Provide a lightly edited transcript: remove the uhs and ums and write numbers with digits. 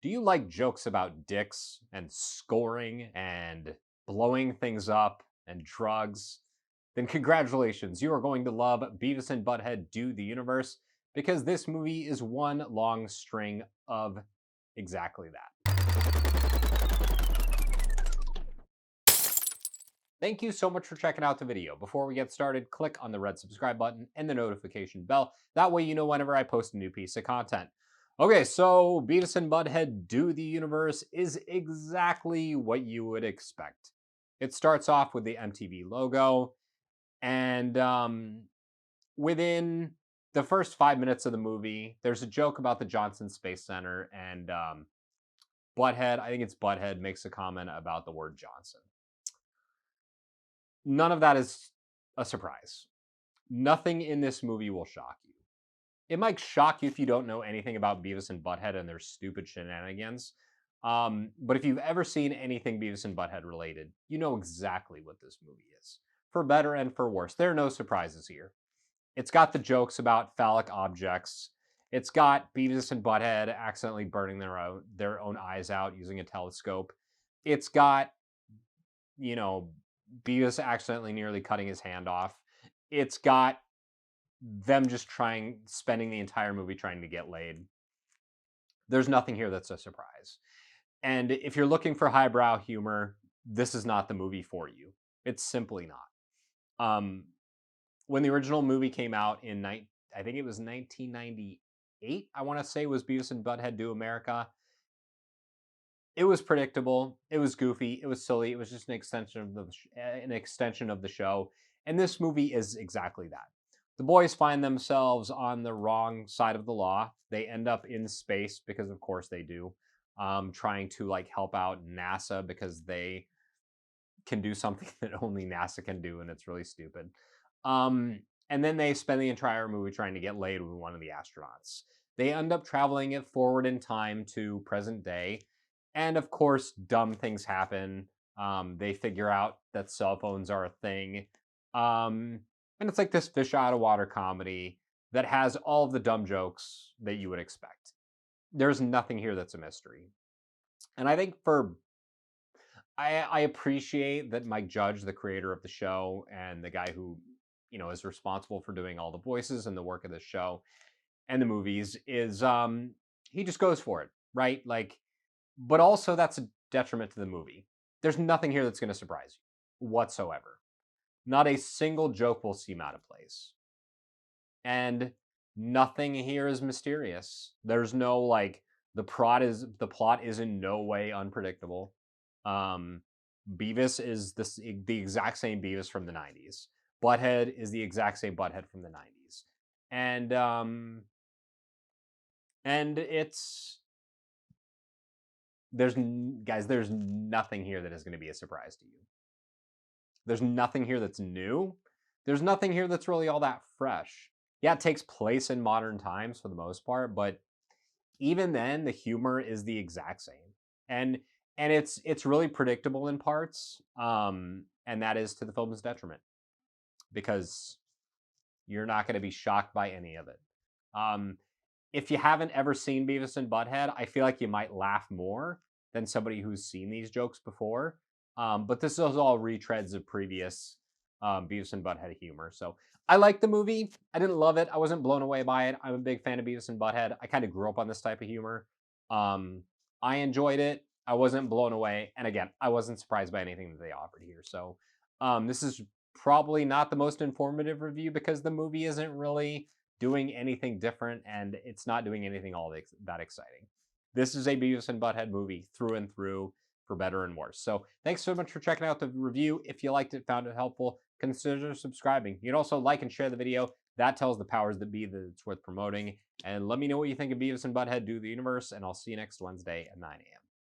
Do you like jokes about dicks and scoring and blowing things up and drugs? Then congratulations, you are going to love Beavis and Butthead Do the Universe because this movie is one long string of exactly that. Thank you so much for checking out the video. Before we get started, click on the red subscribe button and the notification bell. That way you know whenever I post a new piece of content. Okay, so Beavis and Butthead Do the Universe is exactly what you would expect. It starts off with the MTV logo, and within the first 5 minutes of the movie, there's a joke about the Johnson Space Center, and Butthead, I think it's Butthead, makes a comment about the word Johnson. None of that is a surprise. Nothing in this movie will shock you. It might shock you if you don't know anything about Beavis and Butthead and their stupid shenanigans. But if you've ever seen anything Beavis and Butthead related, you know exactly what this movie is. For better and for worse. There are no surprises here. It's got the jokes about phallic objects. It's got Beavis and Butthead accidentally burning their own eyes out using a telescope. It's got, you know, Beavis accidentally nearly cutting his hand off. It's got them just spending the entire movie trying to get laid. There's nothing here that's a surprise. And if you're looking for highbrow humor, this is not the movie for you. It's simply not. Um, when the original movie came out I think it was 1998, I want to say, was Beavis and Butthead Do America. It was predictable. It was goofy. It was silly. It was just an extension of the show. And this movie is exactly that. The boys find themselves on the wrong side of the law. They end up in space because, of course, they do, trying to like help out NASA because they can do something that only NASA can do, and it's really stupid. And then they spend the entire movie trying to get laid with one of the astronauts. They end up traveling it forward in time to present day, and of course, dumb things happen. They figure out that cell phones are a thing, and it's like this fish out of water comedy that has all of the dumb jokes that you would expect. There's nothing here that's a mystery, and I think for I appreciate that Mike Judge, the creator of the show and the guy who, is responsible for doing all the voices and the work of the show and the movies is he just goes for it, right? Like, but also that's a detriment to the movie. There's nothing here that's going to surprise you whatsoever. Not a single joke will seem out of place. And nothing here is mysterious. There's no like the plot is in no way unpredictable. Um, Beavis is the exact same Beavis from the 90s. Butthead is the exact same Butthead from the 90s. And it's guys, there's nothing here that is going to be a surprise to you. There's nothing here that's new. There's nothing here that's really all that fresh. Yeah, it takes place in modern times for the most part, but even then the humor is the exact same. And it's really predictable in parts. And that is to the film's detriment because you're not going to be shocked by any of it. Um, if you haven't ever seen Beavis and Butthead, I feel like you might laugh more than somebody who's seen these jokes before. But this is all retreads of previous Beavis and Butthead humor. So I like the movie. I didn't love it. I wasn't blown away by it. I'm a big fan of Beavis and Butthead. I kind of grew up on this type of humor. I enjoyed it. I wasn't blown away. And again, I wasn't surprised by anything that they offered here. So this is probably not the most informative review because the movie isn't really doing anything different and it's not doing anything that exciting. This is a Beavis and Butthead movie through and through for better and worse. So thanks so much for checking out the review. If you liked it, found it helpful, consider subscribing. You can also like and share the video. That tells the powers that be that it's worth promoting. And let me know what you think of Beavis and Butthead Do the Universe, and I'll see you next Wednesday at 9 a.m.